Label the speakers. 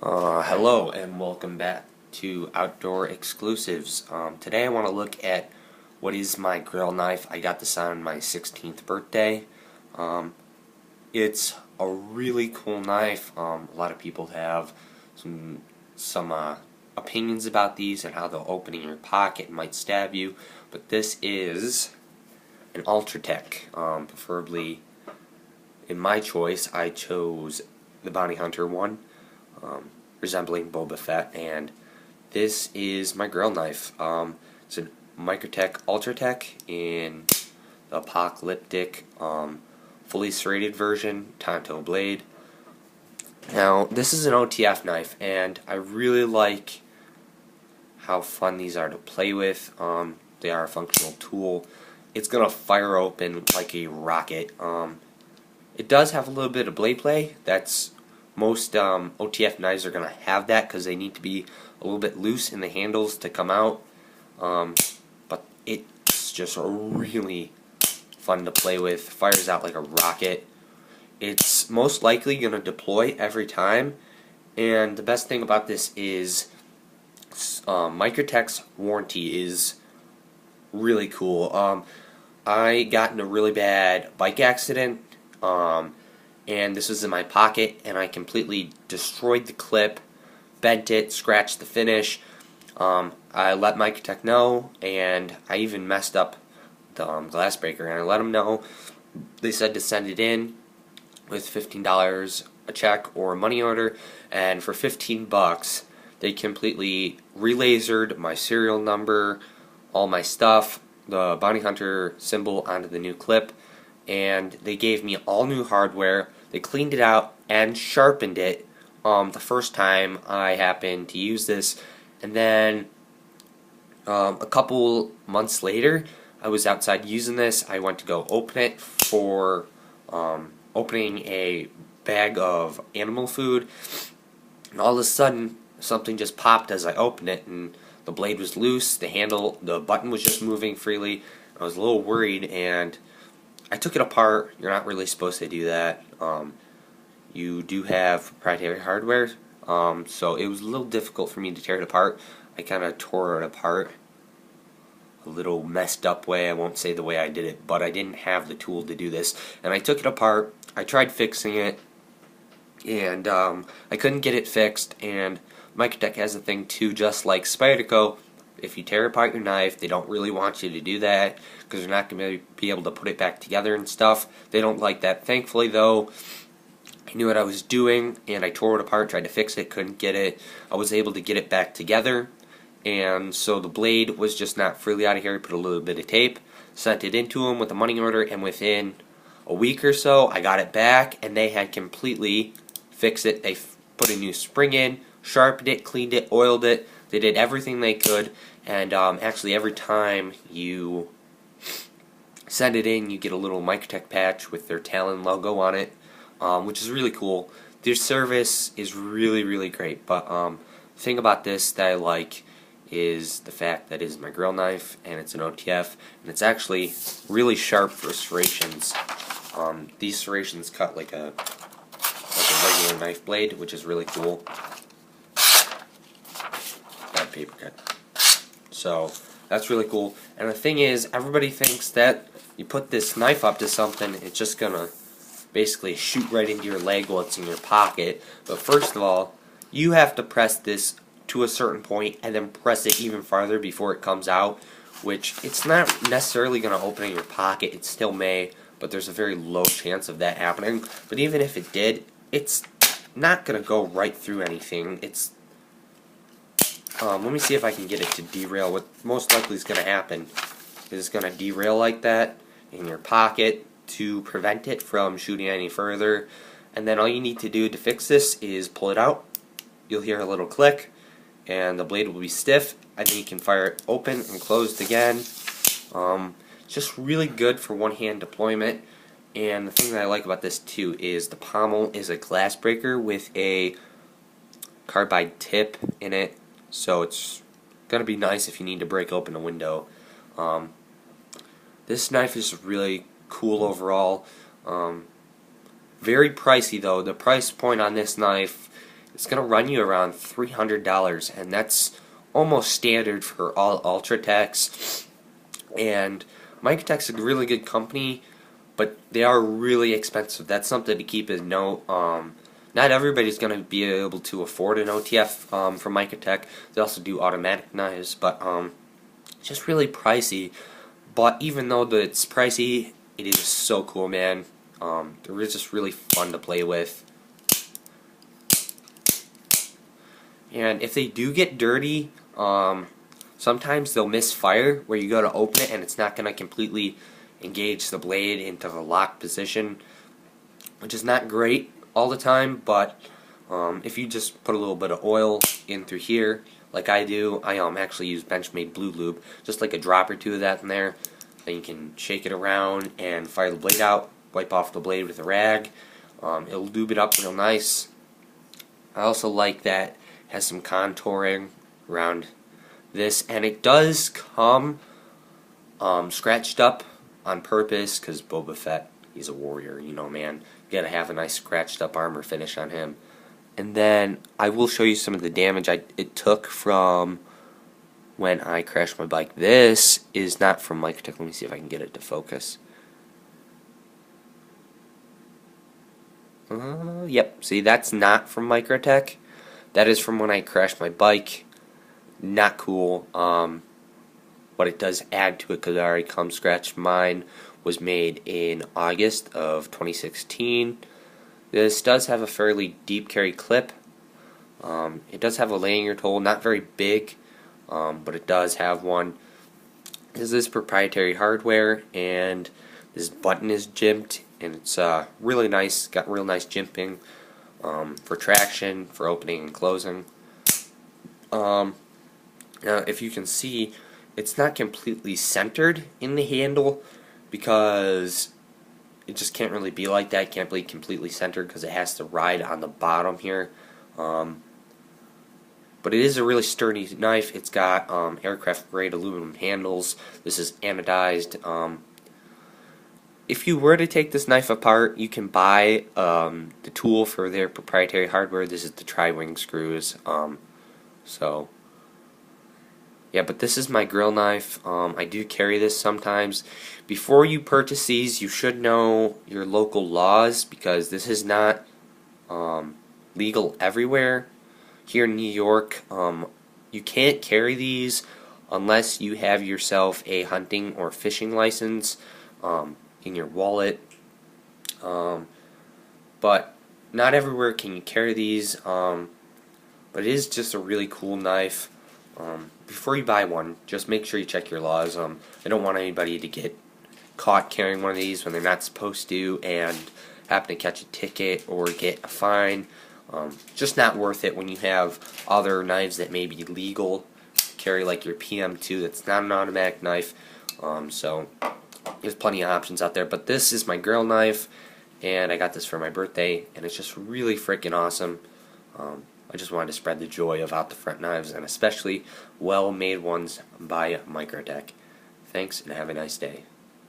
Speaker 1: Hello and welcome back to Outdoor Exclusives. Today I want to look at what is my grill knife. I got this on my 16th birthday. It's a really cool knife. A lot of people have some opinions about these and how they'll open in your pocket and might stab you, but this is an ultratech. Preferably, in my choice, I chose the Bounty Hunter one. Resembling Boba Fett, and this is my grill knife. It's a Microtech ultratech in the apocalyptic fully serrated version, Tonto blade. Now this is an OTF knife, and I really like how fun these are to play with. They are a functional tool. It's gonna fire open like a rocket. It does have a little bit of blade play. That's Most OTF knives are going to have that because they need to be a little bit loose in the handles to come out. But it's just really fun to play with. Fires out like a rocket. It's most likely going to deploy every time. And the best thing about this is Microtech's warranty is really cool. I got in a really bad bike accident. And this was in my pocket, and I completely destroyed the clip, bent it, scratched the finish. I let Microtech know, and I even messed up the glass breaker, and I let them know. They said to send it in with $15 a check or a money order, and for $15 they completely relasered my serial number, all my stuff, the Bounty Hunter symbol onto the new clip, and they gave me all new hardware. They cleaned it out and sharpened it the first time I happened to use this. And then a couple months later, I was outside using this. I went to go open it for opening a bag of animal food. And all of a sudden, something just popped as I opened it, and the blade was loose, the button was just moving freely. I was a little worried, and I took it apart. You're not really supposed to do that. You do have proprietary hardware, so it was a little difficult for me to tear it apart. I kind of tore it apart a little messed up way. I won't say the way I did it, but I didn't have the tool to do this. And I took it apart. I tried fixing it, and I couldn't get it fixed. And Microtech has a thing too, just like Spyderco. If you tear apart your knife, they don't really want you to do that because they're not going to be able to put it back together and stuff. They don't like that. Thankfully, though, I knew what I was doing, and I tore it apart, tried to fix it, couldn't get it. I was able to get it back together, and so the blade was just not freely out of here. I put a little bit of tape, sent it into them with a money order, and within a week or so, I got it back, and they had completely fixed it. They put a new spring in, sharpened it, cleaned it, oiled it. They did everything they could, and actually every time you send it in, you get a little Microtech patch with their Talon logo on it, which is really cool. Their service is really, really great, but the thing about this that I like is the fact that it is my grill knife, and it's an OTF, and it's actually really sharp for serrations. These serrations cut like a regular knife blade, which is really cool. Paper cut. So that's really cool. And the thing is, everybody thinks that you put this knife up to something, it's just gonna basically shoot right into your leg while it's in your pocket. But first of all, you have to press this to a certain point and then press it even farther before it comes out, which it's not necessarily gonna open in your pocket. It still may, but there's a very low chance of that happening. But even if it did, it's not gonna go right through anything. Let me see if I can get it to derail. What most likely is going to happen is it's going to derail like that in your pocket to prevent it from shooting any further. And then all you need to do to fix this is pull it out. You'll hear a little click, and the blade will be stiff, and then you can fire it open and closed again. Just really good for one-hand deployment. And the thing that I like about this too is the pommel is a glass breaker with a carbide tip in it. So it's going to be nice if you need to break open a window. This knife is really cool overall. Very pricey though. The price point on this knife it's going to run you around $300, and that's almost standard for all ultratechs. And Microtech's a really good company, but they are really expensive. That's something to keep in note. Not everybody's going to be able to afford an OTF from Microtech. They also do automatic knives, but it's just really pricey. But even though it's pricey, it is so cool, man. They're just really fun to play with. And if they do get dirty, sometimes they'll misfire where you go to open it and it's not going to completely engage the blade into the lock position, which is not great all the time, but if you just put a little bit of oil in through here, like I do, I actually use Benchmade Blue Lube, just like a drop or two of that in there, then you can shake it around and fire the blade out, wipe off the blade with a rag. It'll lube it up real nice. I also like that it has some contouring around this, and it does come scratched up on purpose because Boba Fett, he's a warrior, you know, man. You gotta have a nice scratched up armor finish on him. And then I will show you some of the damage it took from when I crashed my bike. This is not from Microtech. Let me see if I can get it to focus. Yep, see, that's not from Microtech. That is from when I crashed my bike. Not cool. But it does add to it because I already come scratched. Mine was made in August of 2016. This does have a fairly deep carry clip. It does have a lanyard hole, not very big, but it does have one. This is proprietary hardware, and this button is jimped, and it's really nice. Got real nice jimping for traction, for opening and closing. Now, if you can see, it's not completely centered in the handle because it just can't really be like that. It can't be completely centered because it has to ride on the bottom here. But it is a really sturdy knife. It's got aircraft grade aluminum handles. This is anodized. If you were to take this knife apart, you can buy the tool for their proprietary hardware. This is the tri-wing screws. Yeah, but this is my grill knife. I do carry this sometimes. Before you purchase these, you should know your local laws because this is not legal everywhere. Here in New York, you can't carry these unless you have yourself a hunting or fishing license in your wallet. But not everywhere can you carry these. But it is just a really cool knife. Before you buy one, just make sure you check your laws. I don't want anybody to get caught carrying one of these when they're not supposed to and happen to catch a ticket or get a fine. Just not worth it when you have other knives that may be legal. Carry like your PM2 that's not an automatic knife. So there's plenty of options out there. But this is my grill knife, and I got this for my birthday, and it's just really freaking awesome. I just wanted to spread the joy of out-the-front knives, and especially well-made ones by Microtech. Thanks, and have a nice day.